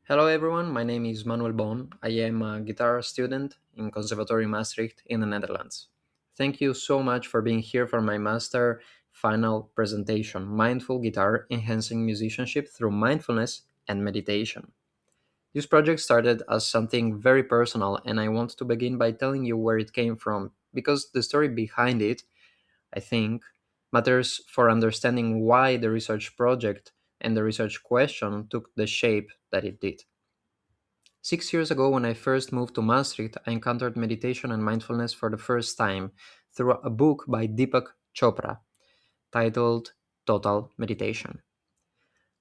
Hello everyone, my name is Manuel. I am a guitar student in Conservatorium Maastricht in the Netherlands. Thank you so much for being here for my master final presentation, Mindful Guitar Enhancing Musicianship Through Mindfulness and Meditation. This project started as something very personal and I want to begin by telling you where it came from because the story behind it, I think, matters for understanding why the research project and the research question took the shape that it did. 6 years ago, when I first moved to Maastricht, I encountered meditation and mindfulness for the first time through a book by Deepak Chopra titled Total Meditation.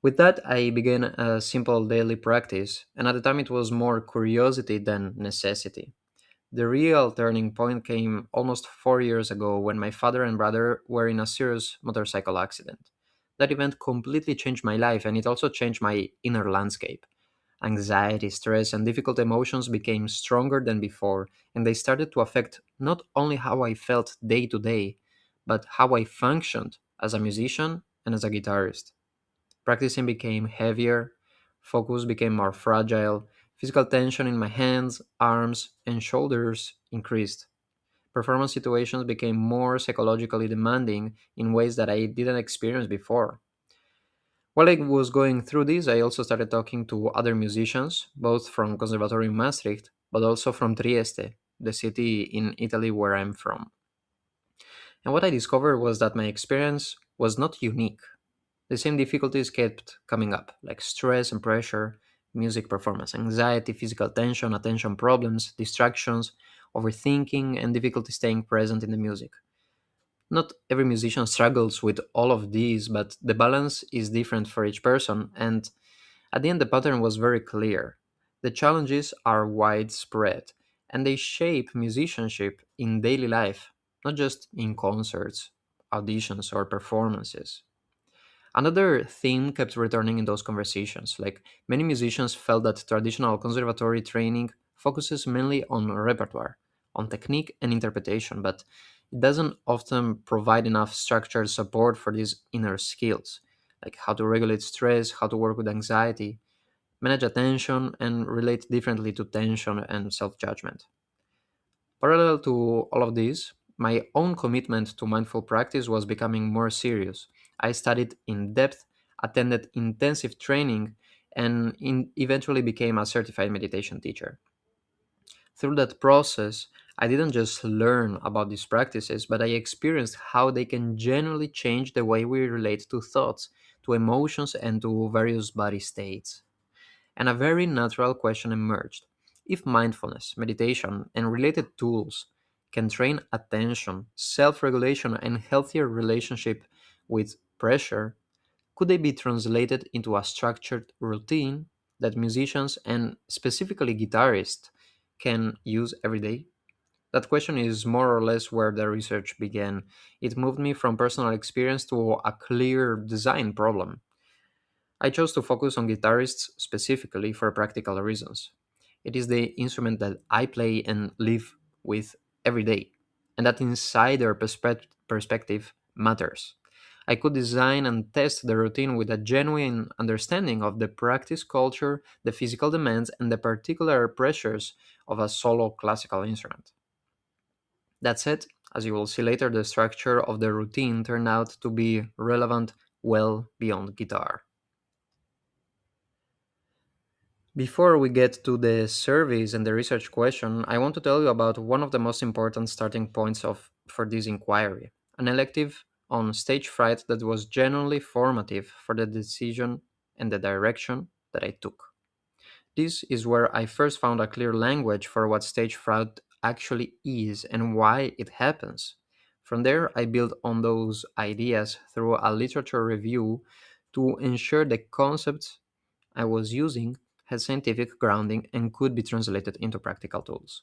With that, I began a simple daily practice, and at the time it was more curiosity than necessity. The real turning point came almost 4 years ago when my father and brother were in a serious motorcycle accident. That event completely changed my life and it also changed my inner landscape. Anxiety, stress, and difficult emotions became stronger than before, and they started to affect not only how I felt day to day, but how I functioned as a musician and as a guitarist. Practicing became heavier, focus became more fragile, physical tension in my hands, arms, and shoulders increased. Performance situations became more psychologically demanding in ways that I didn't experience before. While I was going through this, I also started talking to other musicians, both from Conservatorium Maastricht, but also from Trieste, the city in Italy where I'm from. And what I discovered was that my experience was not unique. The same difficulties kept coming up, like stress and pressure, music performance anxiety, physical tension, attention problems, distractions, overthinking, and difficulty staying present in the music. Not every musician struggles with all of these, but the balance is different for each person, and at the end, the pattern was very clear. The challenges are widespread, and they shape musicianship in daily life, not just in concerts, auditions, or performances. Another theme kept returning in those conversations. Like many musicians felt that traditional conservatory training focuses mainly on repertoire, on technique and interpretation, but it doesn't often provide enough structured support for these inner skills, like how to regulate stress, how to work with anxiety, manage attention, and relate differently to tension and self judgment. Parallel to all of this, my own commitment to mindful practice was becoming more serious. I studied in depth, attended intensive training, and eventually became a certified meditation teacher. Through that process, I didn't just learn about these practices, but I experienced how they can genuinely change the way we relate to thoughts, to emotions, and to various body states. And a very natural question emerged. If mindfulness, meditation, and related tools can train attention, self regulation, and healthier relationship with pressure, could they be translated into a structured routine that musicians and specifically guitarists can use every day? That question is more or less where the research began. It moved me from personal experience to a clear design problem. I chose to focus on guitarists specifically for practical reasons. It is the instrument that I play and live with every day, and that insider perspective matters. I could design and test the routine with a genuine understanding of the practice culture, the physical demands, and the particular pressures of a solo classical instrument. That said, as you will see later, the structure of the routine turned out to be relevant well beyond guitar. Before we get to the surveys and the research question, I want to tell you about one of the most important starting points for this inquiry, an elective on stage fright that was genuinely formative for the decision and the direction that I took. This is where I first found a clear language for what stage fright actually is and why it happens. From there, I built on those ideas through a literature review to ensure the concepts I was using had scientific grounding and could be translated into practical tools.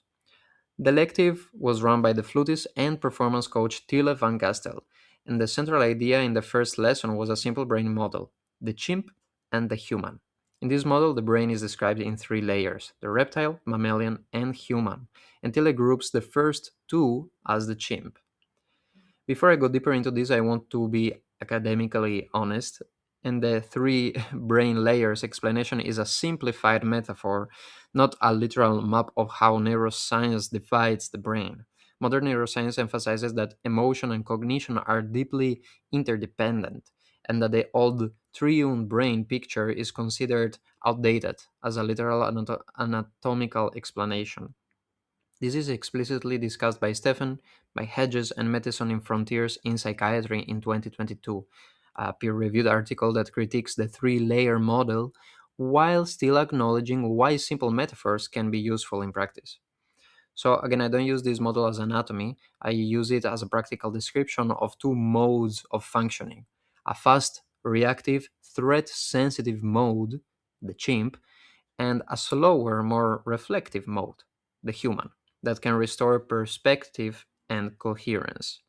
The elective was run by the flutist and performance coach Tille van Gastel, and the central idea in the first lesson was a simple brain model, the chimp and the human. In this model, the brain is described in three layers, the reptile, mammalian, and human, and Tille groups the first two as the chimp. Before I go deeper into this, I want to be academically honest and the three brain layers explanation is a simplified metaphor, not a literal map of how neuroscience divides the brain. Modern neuroscience emphasizes that emotion and cognition are deeply interdependent, and that the old triune brain picture is considered outdated as a literal anatomical explanation. This is explicitly discussed by Stephen, by Hedges, and Matheson in Frontiers in Psychiatry in 2022, a peer reviewed article that critiques the three layer model while still acknowledging why simple metaphors can be useful in practice. So, again, I don't use this model as anatomy, I use it as a practical description of two modes of functioning: a fast, reactive, threat sensitive mode, the chimp, and a slower, more reflective mode, the human, that can restore perspective and coherence.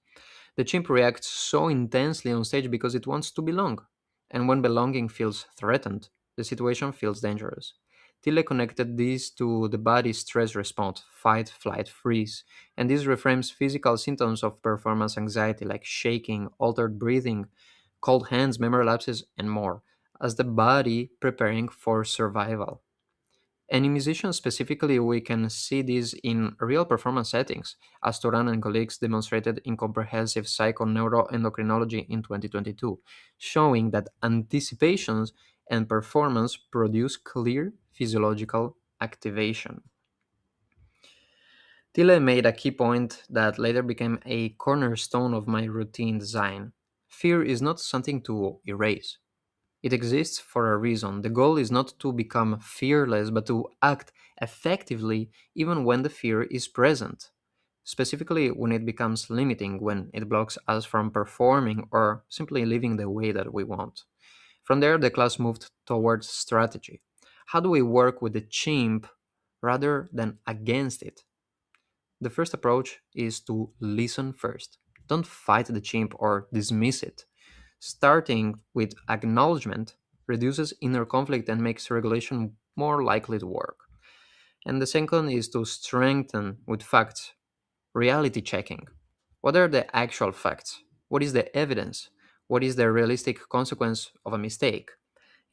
The chimp reacts so intensely on stage because it wants to belong, and when belonging feels threatened, the situation feels dangerous. Tille connected this to the body's stress response: fight, flight, freeze, and this reframes physical symptoms of performance anxiety like shaking, altered breathing, cold hands, memory lapses, and more, as the body preparing for survival. And in musicians specifically, we can see this in real performance settings, as Turan and colleagues demonstrated in comprehensive psychoneuroendocrinology in 2022, showing that anticipations and performance produce clear physiological activation. Tille made a key point that later became a cornerstone of my routine design. Fear is not something to erase. It exists for a reason. The goal is not to become fearless, but to act effectively even when the fear is present, specifically when it becomes limiting, when it blocks us from performing or simply living the way that we want. From there, the class moved towards strategy. How do we work with the chimp rather than against it? The first approach is to listen first. Don't fight the chimp or dismiss it. Starting with acknowledgement reduces inner conflict and makes regulation more likely to work. And the second is to strengthen with facts, reality checking. What are the actual facts? What is the evidence? What is the realistic consequence of a mistake?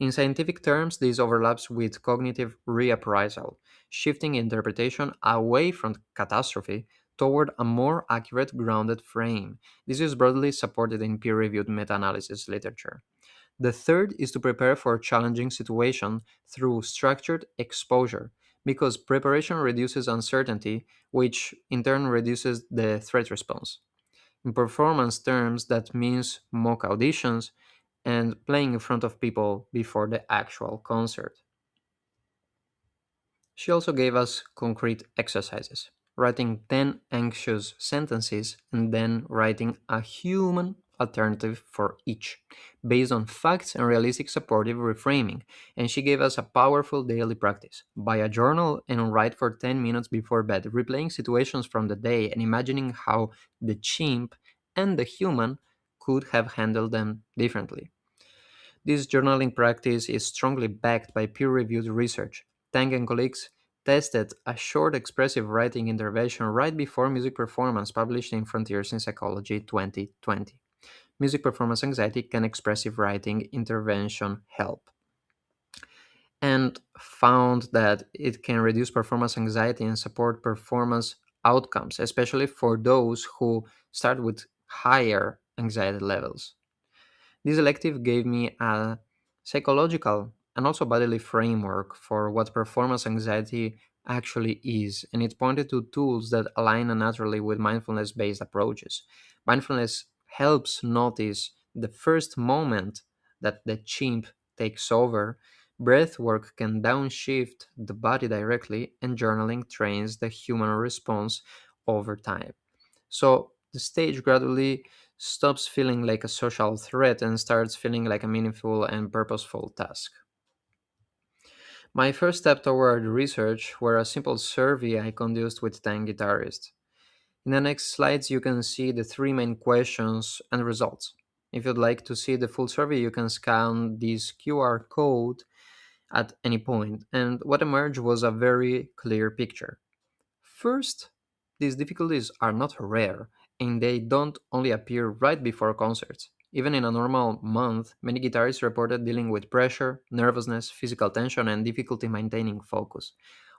In scientific terms, this overlaps with cognitive reappraisal, shifting interpretation away from catastrophe toward a more accurate, grounded frame. This is broadly supported in peer reviewed meta analysis literature. The third is to prepare for challenging situation through structured exposure, because preparation reduces uncertainty, which in turn reduces the threat response. In performance terms, that means mock auditions and playing in front of people before the actual concert. She also gave us concrete exercises, writing 10 anxious sentences and then writing a human alternative for each, based on facts and realistic supportive reframing. And she gave us a powerful daily practice: buy a journal and write for 10 minutes before bed, replaying situations from the day and imagining how the chimp and the human could have handled them differently. This journaling practice is strongly backed by peer reviewed research. Tang and colleagues tested a short expressive writing intervention right before music performance, published in Frontiers in Psychology 2020. Music performance anxiety, can expressive writing intervention help? And found that it can reduce performance anxiety and support performance outcomes, especially for those who start with higher anxiety levels. This elective gave me a psychological and also bodily framework for what performance anxiety actually is, and it pointed to tools that align naturally with mindfulness based approaches. Mindfulness helps notice the first moment that the chimp takes over. Breathwork can downshift the body directly, and journaling trains the human response over time. So the stage gradually stops feeling like a social threat and starts feeling like a meaningful and purposeful task. My first step toward research were a simple survey I conducted with 10 guitarists. In the next slides, you can see the three main questions and results. If you'd like to see the full survey, you can scan this QR code at any point, and what emerged was a very clear picture. First, these difficulties are not rare, and they don't only appear right before concerts. Even in a normal month, many guitarists reported dealing with pressure, nervousness, physical tension, and difficulty maintaining focus.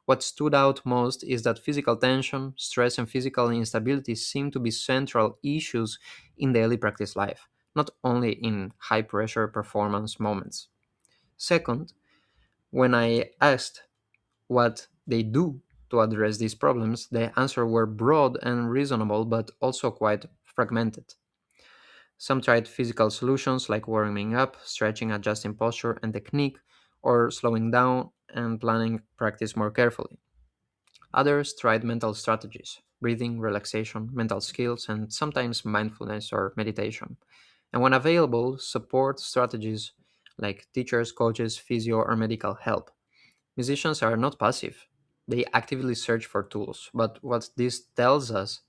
What stood out most is that physical tension, stress, and physical instability seem to be central issues in daily practice life, not only in high pressure performance moments. Second, when I asked what they do to address these problems, the answers were broad and reasonable, but also quite fragmented. Some tried physical solutions like warming up, stretching, adjusting posture and technique, or slowing down and planning practice more carefully. Others tried mental strategies, breathing, relaxation, mental skills, and sometimes mindfulness or meditation. And when available, support strategies like teachers, coaches, physio, or medical help. Musicians are not passive. They actively search for tools. But what this tells us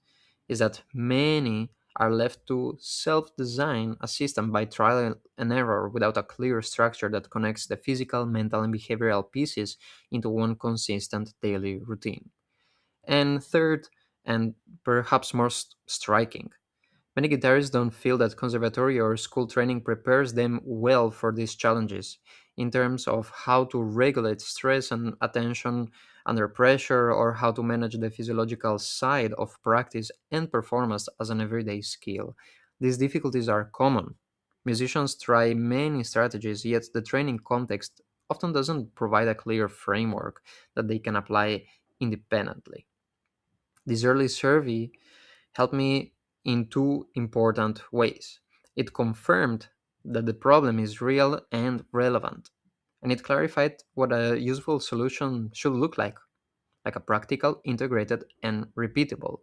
is that many are left to self design a system by trial and error without a clear structure that connects the physical, mental, and behavioral pieces into one consistent daily routine. And third, and perhaps most striking, many guitarists don't feel that conservatory or school training prepares them well for these challenges in terms of how to regulate stress and attention under pressure or how to manage the physiological side of practice and performance as an everyday skill. These difficulties are common. Musicians try many strategies, yet the training context often doesn't provide a clear framework that they can apply independently. This early survey helped me in two important ways. It confirmed that the problem is real and relevant, and it clarified what a useful solution should look like a practical, integrated, and repeatable.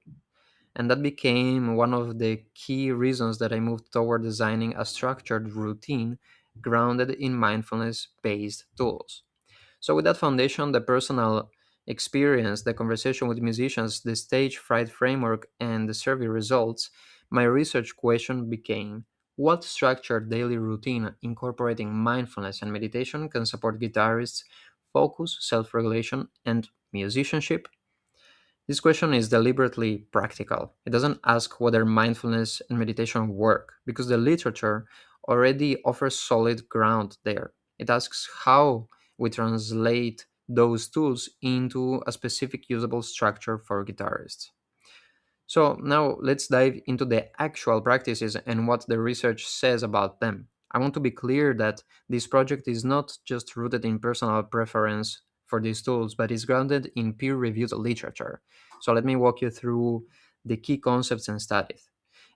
And that became one of the key reasons that I moved toward designing a structured routine grounded in mindfulness based tools. So, with that foundation, the personal experience, the conversation with musicians, the stage fright framework, and the survey results, my research question became what structured daily routine incorporating mindfulness and meditation can support guitarists' focus, self regulation, and musicianship? This question is deliberately practical. It doesn't ask whether mindfulness and meditation work, because the literature already offers solid ground there. It asks how we translate those tools into a specific usable structure for guitarists. So now let's dive into the actual practices and what the research says about them. I want to be clear that this project is not just rooted in personal preference for these tools, but is grounded in peer reviewed literature. So let me walk you through the key concepts and studies.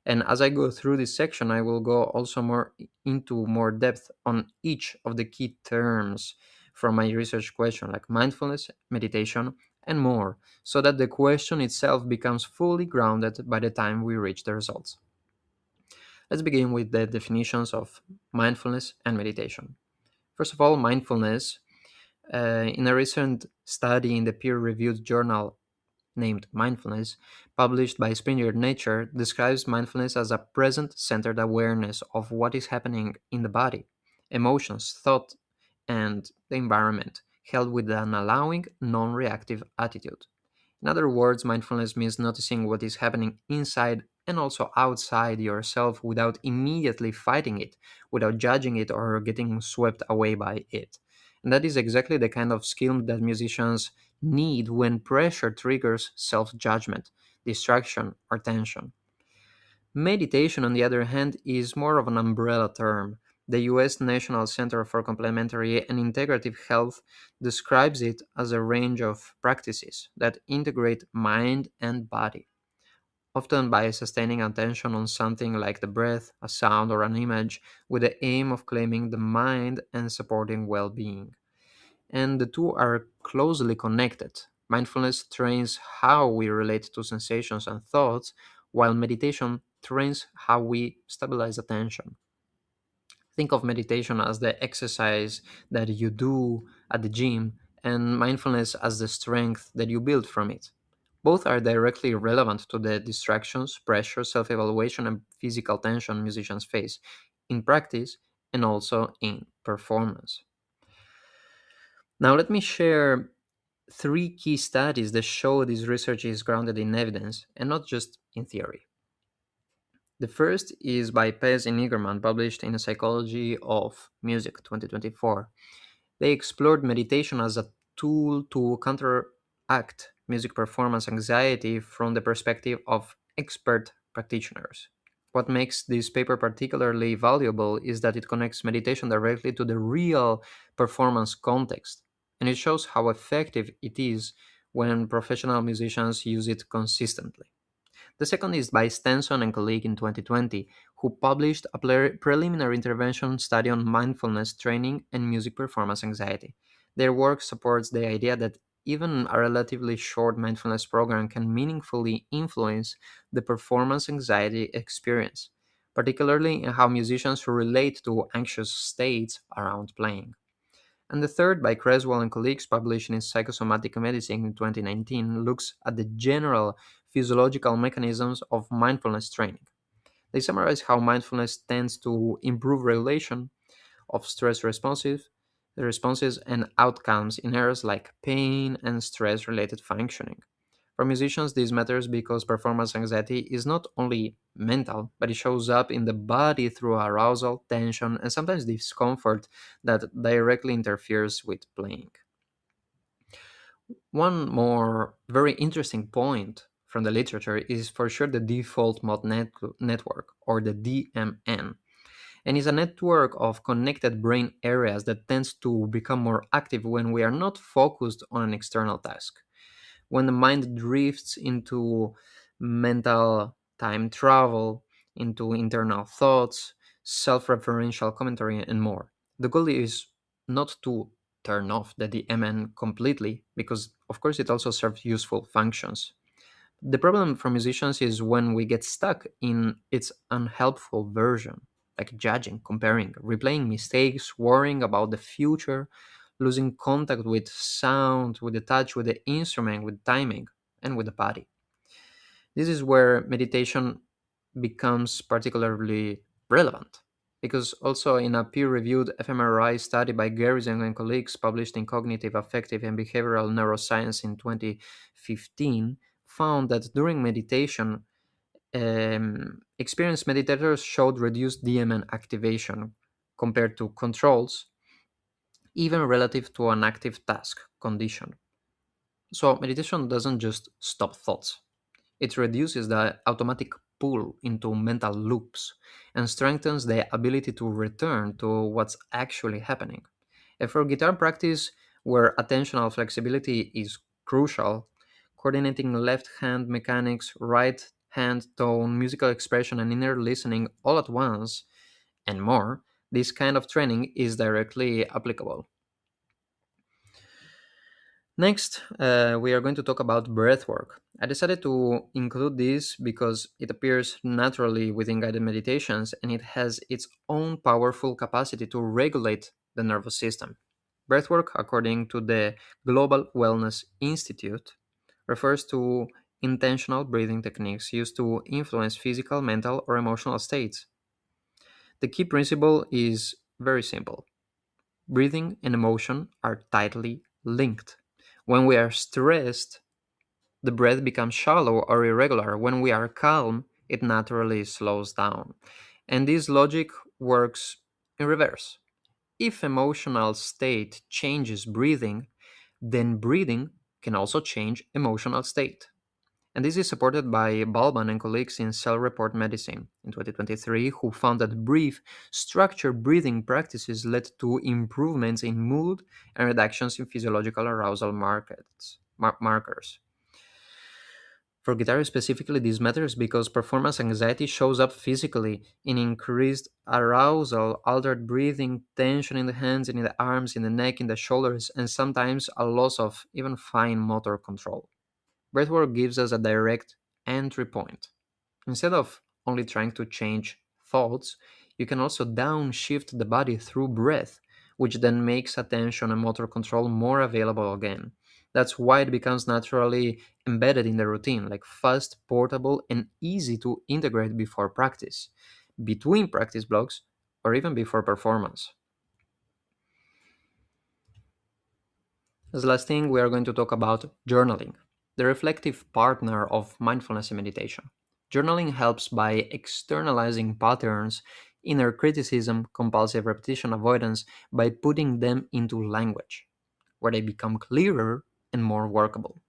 And as I go through this section, I will go also more into more depth on each of the key terms from my research question, like mindfulness, meditation, and more, so that the question itself becomes fully grounded by the time we reach the results. Let's begin with the definitions of mindfulness and meditation. First of all, mindfulness, in a recent study in the peer reviewed journal named Mindfulness, published by Springer Nature, describes mindfulness as a present centered awareness of what is happening in the body, emotions, thought, and the environment, held with an allowing, non reactive attitude. In other words, mindfulness means noticing what is happening inside and also outside yourself without immediately fighting it, without judging it or getting swept away by it. And that is exactly the kind of skill that musicians need when pressure triggers self judgment, distraction, or tension. Meditation, on the other hand, is more of an umbrella term. The US National Center for Complementary and Integrative Health describes it as a range of practices that integrate mind and body, often by sustaining attention on something like the breath, a sound, or an image, with the aim of claiming the mind and supporting well being. And the two are closely connected. Mindfulness trains how we relate to sensations and thoughts, while meditation trains how we stabilize attention. Think of meditation as the exercise that you do at the gym, and mindfulness as the strength that you build from it. Both are directly relevant to the distractions, pressure, self evaluation, and physical tension musicians face in practice and also in performance. Now, let me share three key studies that show this research is grounded in evidence and not just in theory. The first is by Pez and Igerman, published in Psychology of Music 2024. They explored meditation as a tool to counteract music performance anxiety from the perspective of expert practitioners. What makes this paper particularly valuable is that it connects meditation directly to the real performance context, and it shows how effective it is when professional musicians use it consistently. The second is by Stenson and colleague in 2020, who published a preliminary intervention study on mindfulness training and music performance anxiety. Their work supports the idea that even a relatively short mindfulness program can meaningfully influence the performance anxiety experience, particularly in how musicians relate to anxious states around playing. And the third, by Creswell and colleagues, published in Psychosomatic Medicine in 2019, looks at the general physiological mechanisms of mindfulness training. They summarize how mindfulness tends to improve regulation of stress responses and outcomes in areas like pain and stress related functioning. For musicians, this matters because performance anxiety is not only mental, but it shows up in the body through arousal, tension, and sometimes discomfort that directly interferes with playing. One more very interesting point from the literature is for sure the default mode network, or the DMN, and is a network of connected brain areas that tends to become more active when we are not focused on an external task. When the mind drifts into mental time travel, into internal thoughts, self referential commentary, and more. The goal is not to turn off the DMN completely, because, of course, it also serves useful functions. The problem for musicians is when we get stuck in its unhelpful version, like judging, comparing, replaying mistakes, worrying about the future, losing contact with sound, with the touch, with the instrument, with timing, and with the body. This is where meditation becomes particularly relevant. Because also in a peer reviewed fMRI study by Garrison and colleagues published in Cognitive, Affective, and Behavioral Neuroscience in 2015, found that during meditation, experienced meditators showed reduced DMN activation compared to controls, even relative to an active task condition. So, meditation doesn't just stop thoughts, it reduces the automatic pull into mental loops and strengthens the ability to return to what's actually happening. And for guitar practice, where attentional flexibility is crucial, coordinating left hand mechanics, right hand tone, musical expression, and inner listening all at once, and more, this kind of training is directly applicable. Next, we are going to talk about breathwork. I decided to include this because it appears naturally within guided meditations and it has its own powerful capacity to regulate the nervous system. Breathwork, according to the Global Wellness Institute, refers to intentional breathing techniques used to influence physical, mental, or emotional states. The key principle is very simple: breathing and emotion are tightly linked. When we are stressed, the breath becomes shallow or irregular. When we are calm, it naturally slows down. And this logic works in reverse. If emotional state changes breathing, then breathing can also change emotional state. And this is supported by Balban and colleagues in Cell Report Medicine in 2023, who found that brief, structured breathing practices led to improvements in mood and reductions in physiological arousal markers. For guitarists specifically, this matters because performance anxiety shows up physically in increased arousal, altered breathing, tension in the hands and in the arms, in the neck, in the shoulders, and sometimes a loss of even fine motor control. Breathwork gives us a direct entry point. Instead of only trying to change thoughts, you can also downshift the body through breath, which then makes attention and motor control more available again. That's why it becomes naturally embedded in the routine, like fast, portable, and easy to integrate before practice, between practice blocks, or even before performance. As the last thing, we are going to talk about journaling, the reflective partner of mindfulness and meditation. Journaling helps by externalizing patterns, inner criticism, compulsive repetition avoidance, by putting them into language, where they become clearer and more workable.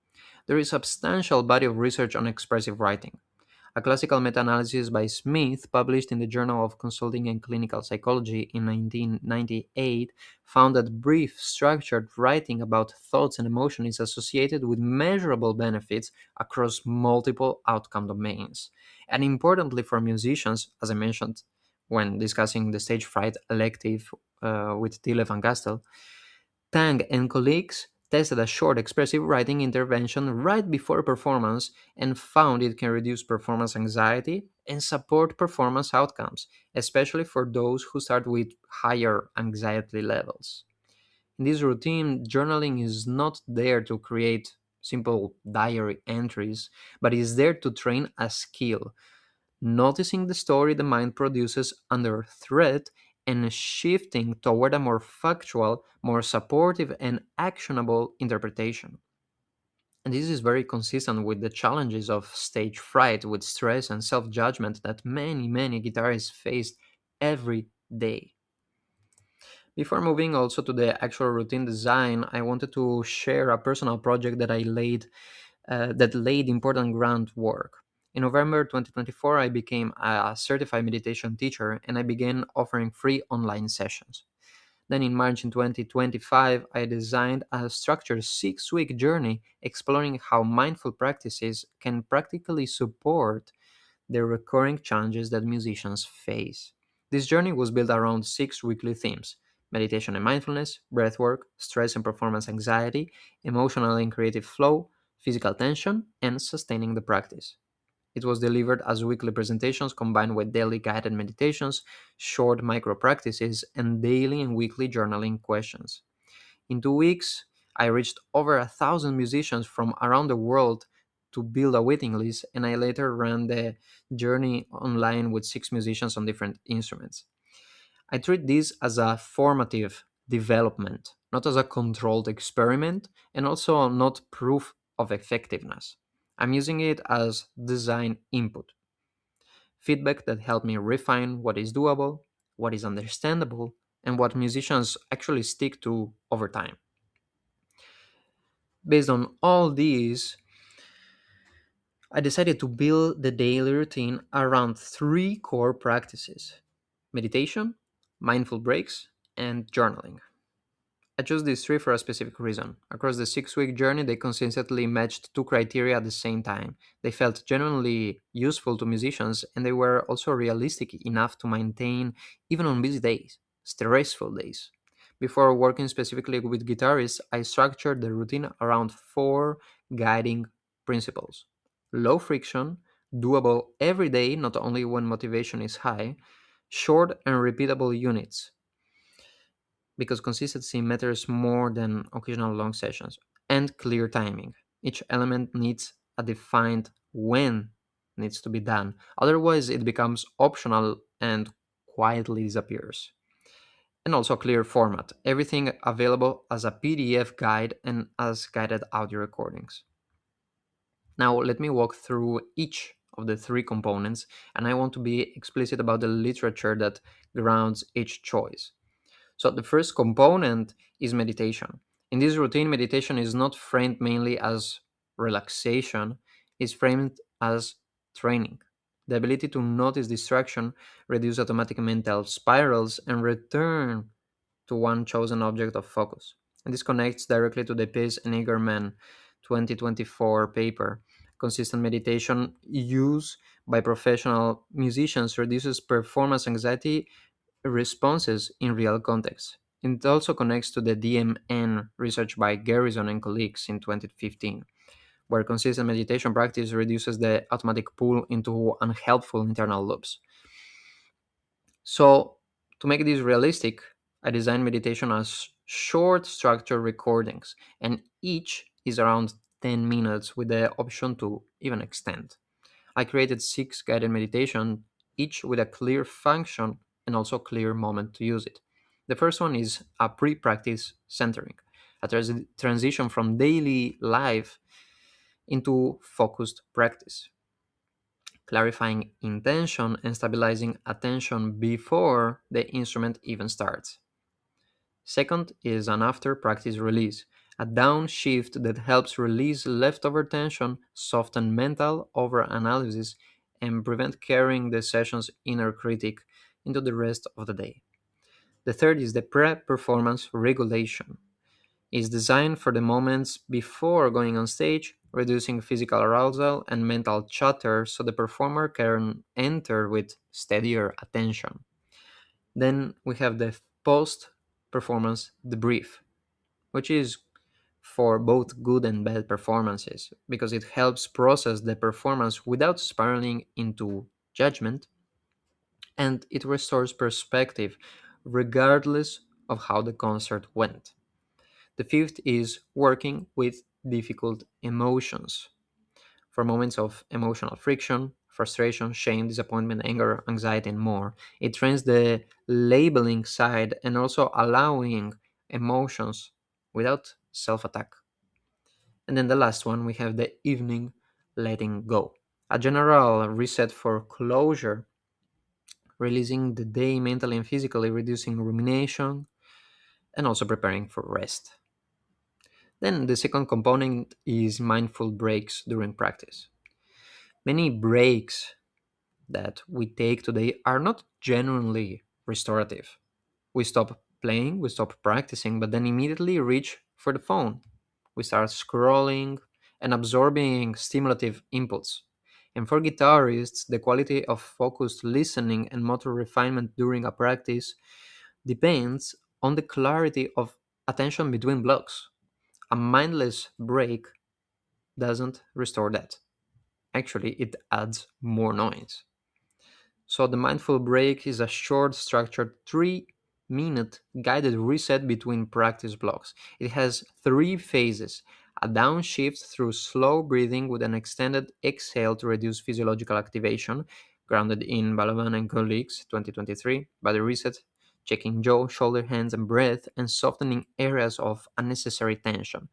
There is substantial body of research on expressive writing. A classical meta-analysis by Smith, published in the Journal of Consulting and Clinical Psychology in 1998, found that brief, structured writing about thoughts and emotion is associated with measurable benefits across multiple outcome domains. And importantly for musicians, as I mentioned when discussing the stage fright elective with Tille van Gastel, Tang and colleagues tested a short expressive writing intervention right before a performance and found it can reduce performance anxiety and support performance outcomes, especially for those who start with higher anxiety levels. In this routine, journaling is not there to create simple diary entries, but is there to train a skill, noticing the story the mind produces under threat and shifting toward a more factual, more supportive, and actionable interpretation. And this is very consistent with the challenges of stage fright, with stress and self judgment that many guitarists face every day. Before moving also to the actual routine design, I wanted to share a personal project that laid important groundwork. In November 2024, I became a certified meditation teacher and I began offering free online sessions. Then in March in 2025, I designed a structured 6-week journey exploring how mindful practices can practically support the recurring challenges that musicians face. This journey was built around 6 weekly themes: meditation and mindfulness, breathwork, stress and performance anxiety, emotional and creative flow, physical tension, and sustaining the practice. It was delivered as weekly presentations combined with daily guided meditations, short micro practices, and daily and weekly journaling questions. In 2 weeks, I reached over 1,000 musicians from around the world to build a waiting list, and I later ran the journey online with 6 musicians on different instruments. I treat this as a formative development, not as a controlled experiment, and also not proof of effectiveness. I'm using it as design input, feedback that helped me refine what is doable, what is understandable, and what musicians actually stick to over time. Based on all these, I decided to build the daily routine around three core practices: meditation, mindful breaks, and journaling. I chose these three for a specific reason. Across the 6 week journey, they consistently matched two criteria at the same time. They felt genuinely useful to musicians, and they were also realistic enough to maintain even on busy days, stressful days. Before working specifically with guitarists, I structured the routine around four guiding principles: low friction, doable every day, not only when motivation is high, short and repeatable units, because consistency matters more than occasional long sessions, and clear timing. Each element needs a defined when needs to be done. Otherwise, it becomes optional and quietly disappears. And also clear format. Everything available as a PDF guide and as guided audio recordings. Now, let me walk through each of the three components, and I want to be explicit about the literature that grounds each choice. So the first component is meditation. In this routine, meditation is not framed mainly as relaxation, it's framed as training. The ability to notice distraction, reduce automatic mental spirals, and return to one chosen object of focus. And this connects directly to the Pace and Egerman 2024 paper. Consistent meditation use by professional musicians reduces performance anxiety responses in real context. It also connects to the DMN research by Garrison and colleagues in 2015, where consistent meditation practice reduces the automatic pull into unhelpful internal loops. So, to make this realistic, I designed meditation as short, structured recordings, and each is around 10 minutes with the option to even extend. I created 6 guided meditation, each with a clear function and also clear moment to use it. The first one is a pre-practice centering, a transition from daily life into focused practice. clarifying intention and stabilizing attention before the instrument even starts. Second is an after practice release, a downshift that helps release leftover tension, soften mental over analysis, and prevent carrying the session's inner critic into the rest of the day. The third is the pre performance regulation. It's designed for the moments before going on stage, reducing physical arousal and mental chatter so the performer can enter with steadier attention. Then we have the post performance debrief, which is for both good and bad performances because it helps process the performance without spiraling into judgment, and it restores perspective regardless of how the concert went. The fifth is working with difficult emotions. For moments of emotional friction, frustration, shame, disappointment, anger, anxiety, and more, it trains the labeling side and also allowing emotions without self attack. And then the last one, we have the evening letting go. A general reset for closure, releasing the day mentally and physically, reducing rumination, and also preparing for rest. Then the second component is mindful breaks during practice. Many breaks that we take today are not genuinely restorative. We stop playing, we stop practicing, but then immediately reach for the phone. We start scrolling and absorbing stimulative inputs. And for guitarists, the quality of focused listening and motor refinement during a practice depends on the clarity of attention between blocks. A mindless break doesn't restore that. Actually, it adds more noise. So, the mindful break is a short, structured 3-minute guided reset between practice blocks. It has three phases: a downshift through slow breathing with an extended exhale to reduce physiological activation, grounded in Balaban and colleagues 2023, body reset, checking jaw, shoulder, hands, and breath, and softening areas of unnecessary tension.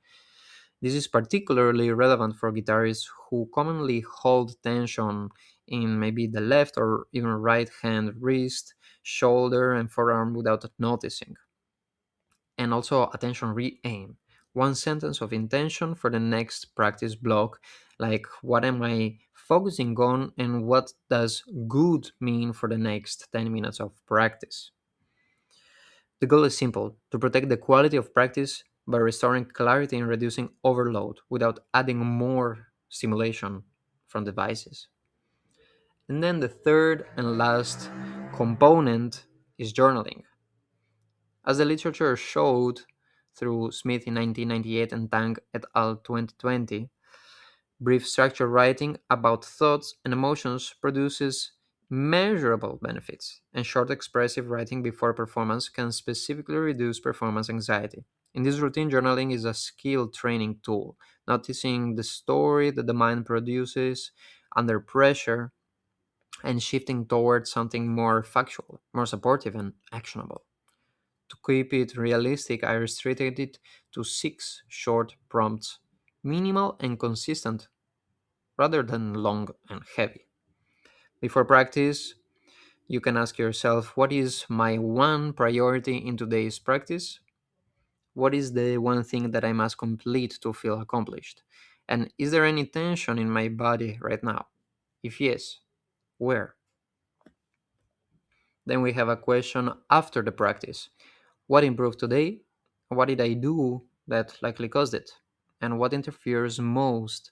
This is particularly relevant for guitarists who commonly hold tension in maybe the left or even right hand, wrist, shoulder, and forearm without noticing. And also attention re aim. One sentence of intention for the next practice block, like what am I focusing on and what does good mean for the next 10 minutes of practice. The goal is simple: to protect the quality of practice by restoring clarity and reducing overload without adding more stimulation from devices. And then the third and last component is journaling. As the literature showed through Smith in 1998 and Tang et al. 2020, brief structured writing about thoughts and emotions produces measurable benefits, and short expressive writing before performance can specifically reduce performance anxiety. In this routine, journaling is a skill training tool, noticing the story that the mind produces under pressure and shifting towards something more factual, more supportive, and actionable. To keep it realistic, I restricted it to 6 short prompts, minimal and consistent rather than long and heavy. Before practice, you can ask yourself, what is my one priority in today's practice? What is the one thing that I must complete to feel accomplished? And is there any tension in my body right now? If yes, where? Then we have a question after the practice. What improved today? What did I do that likely caused it? And what interferes most?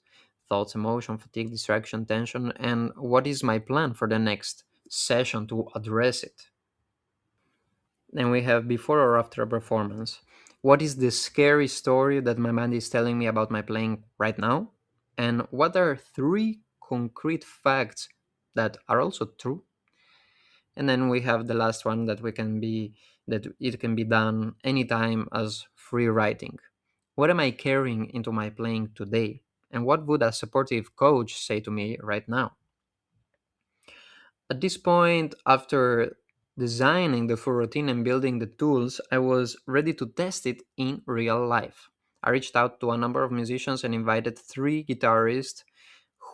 Thoughts, emotion, fatigue, distraction, tension, and what is my plan for the next session to address it? Then we have before or after a performance. What is the scary story that my mind is telling me about my playing right now? And what are 3 concrete facts that are also true? And then we have the last one that it can be done anytime as free writing. What am I carrying into my playing today? And what would a supportive coach say to me right now? At this point, after designing the full routine and building the tools, I was ready to test it in real life. I reached out to a number of musicians and invited 3 guitarists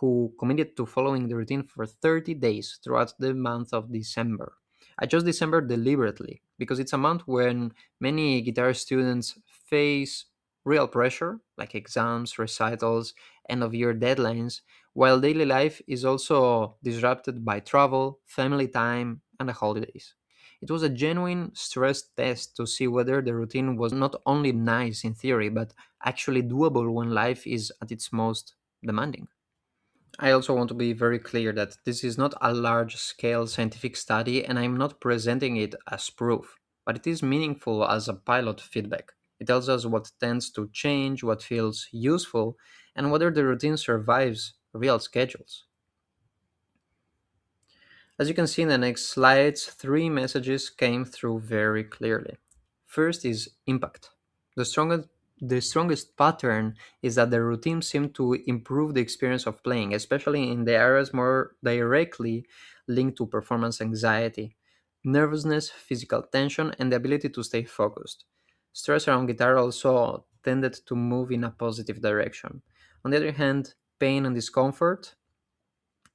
who committed to following the routine for 30 days throughout the month of December. I chose December deliberately because it's a month when many guitar students face real pressure, like exams, recitals, end of year deadlines, while daily life is also disrupted by travel, family time, and the holidays. It was a genuine stress test to see whether the routine was not only nice in theory, but actually doable when life is at its most demanding. I also want to be very clear that this is not a large scale scientific study and I'm not presenting it as proof, but it is meaningful as a pilot feedback. It tells us what tends to change, what feels useful, and whether the routine survives real schedules. As you can see in the next slides, three messages came through very clearly. First is impact. The strongest, the strongest pattern is that the routine seemed to improve the experience of playing, especially in the areas more directly linked to performance anxiety, nervousness, physical tension, and the ability to stay focused. Stress around guitar also tended to move in a positive direction. On the other hand, pain and discomfort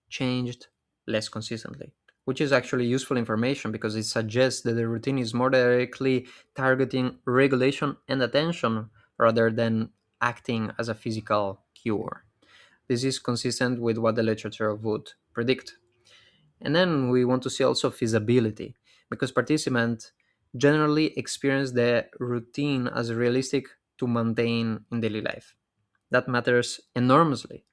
changed less consistently, which is actually useful information because it suggests that the routine is more directly targeting regulation and attention rather than acting as a physical cure. This is consistent with what the literature would predict. And then we want to see also feasibility because participants generally experience the routine as realistic to maintain in daily life. That matters enormously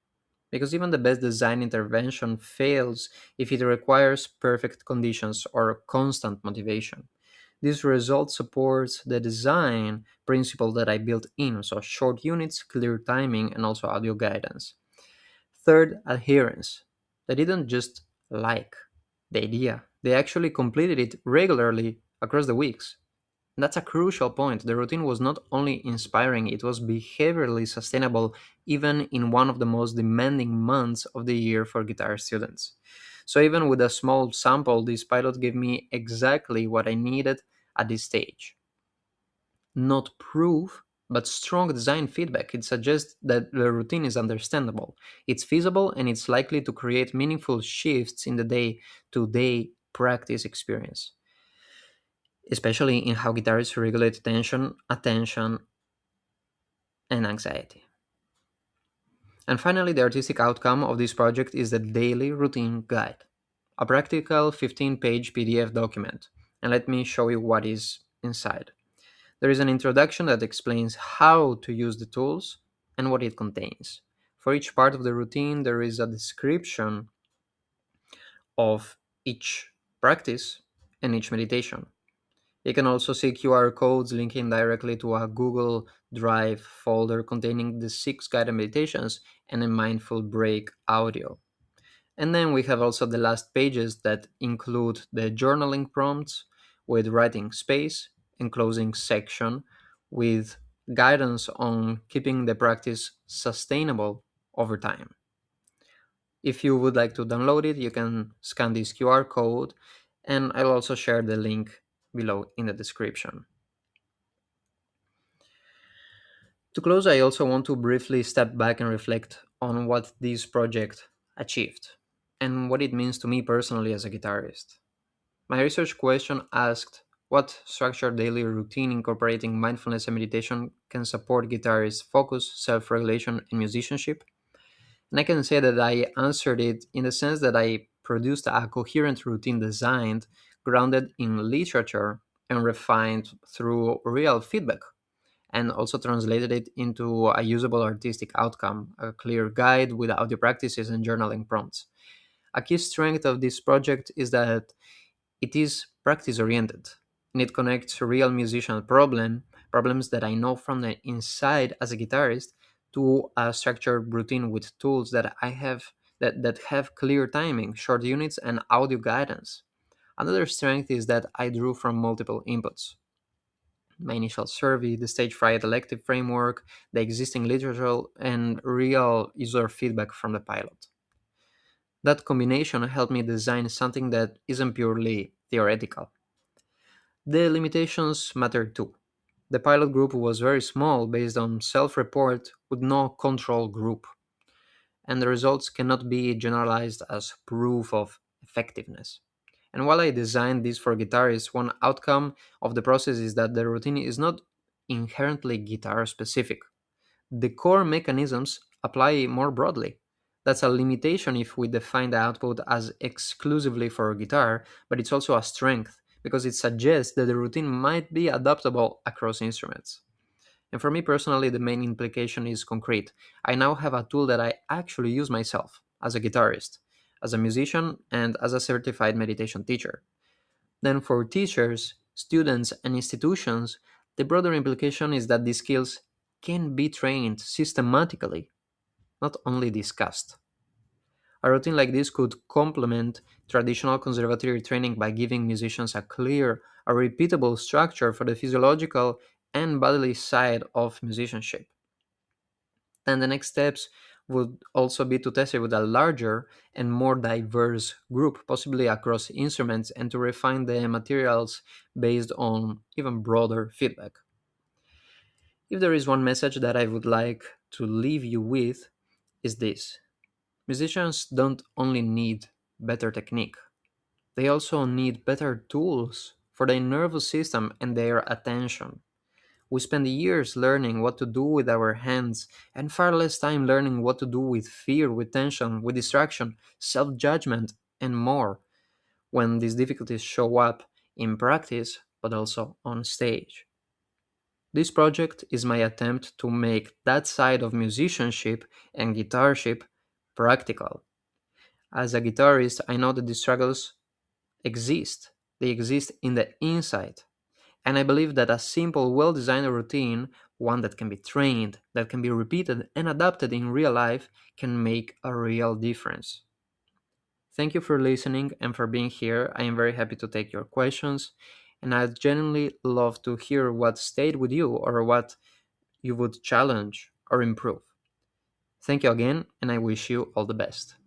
because even the best design intervention fails if it requires perfect conditions or constant motivation. This result supports the design principle that I built in, so short units, clear timing, and also audio guidance. Third, adherence. They didn't just like the idea, they actually completed it regularly across the weeks. That's a crucial point. The routine was not only inspiring, it was behaviorally sustainable even in one of the most demanding months of the year for guitar students. So, even with a small sample, this pilot gave me exactly what I needed at this stage. Not proof, but strong design feedback. It suggests that the routine is understandable, it's feasible, and it's likely to create meaningful shifts in the day to day practice experience, especially in how guitarists regulate tension, attention, and anxiety. And finally, the artistic outcome of this project is the Daily Routine Guide, a practical 15-page PDF document. And let me show you what is inside. There is an introduction that explains how to use the tools and what it contains. For each part of the routine, there is a description of each practice and each meditation. You can also see QR codes linking directly to a Google Drive folder containing the six guided meditations and a mindful break audio. And then we have also the last pages that include the journaling prompts with writing space and closing section with guidance on keeping the practice sustainable over time. If you would like to download it, you can scan this QR code, and I'll also share the link below in the description. To close, I also want to briefly step back and reflect on what this project achieved and what it means to me personally as a guitarist. My research question asked what structured daily routine incorporating mindfulness and meditation can support guitarists' focus, self regulation, and musicianship. And I can say that I answered it in the sense that I produced a coherent routine designed, grounded in literature, and refined through real feedback, and also translated it into a usable artistic outcome, a clear guide with audio practices and journaling prompts. A key strength of this project is that it is practice oriented and it connects real musician problems that I know from the inside as a guitarist to a structured routine with tools that I have that have clear timing, short units, and audio guidance. Another strength is that I drew from multiple inputs: my initial survey, the stage fright elective framework, the existing literature, and real user feedback from the pilot. That combination helped me design something that isn't purely theoretical. The limitations matter too. The pilot group was very small based on self report with no control group. and the results cannot be generalized as proof of effectiveness. And while I designed this for guitarists, one outcome of the process is that the routine is not inherently guitar specific. The core mechanisms apply more broadly. That's a limitation if we define the output as exclusively for guitar, but it's also a strength because it suggests that the routine might be adaptable across instruments. And for me personally, the main implication is concrete. I now have a tool that I actually use myself as a guitarist, as a musician, and as a certified meditation teacher. Then, for teachers, students, and institutions, the broader implication is that these skills can be trained systematically, not only discussed. A routine like this could complement traditional conservatory training by giving musicians a repeatable structure for the physiological and bodily side of musicianship. Then the next steps would also be to test it with a larger and more diverse group, possibly across instruments, and to refine the materials based on even broader feedback. If there is one message that I would like to leave you with, is this: musicians don't only need better technique, they also need better tools for their nervous system and their attention. We spend years learning what to do with our hands and far less time learning what to do with fear, with tension, with distraction, self judgment, and more when these difficulties show up in practice but also on stage. This project is my attempt to make that side of musicianship and guitarship practical. As a guitarist, I know that these struggles exist. They exist in the inside. And I believe that a simple, well designed routine, one that can be trained, that can be repeated and adapted in real life, can make a real difference. Thank you for listening and for being here. I am very happy to take your questions, and I'd genuinely love to hear what stayed with you or what you would challenge or improve. Thank you again, and I wish you all the best.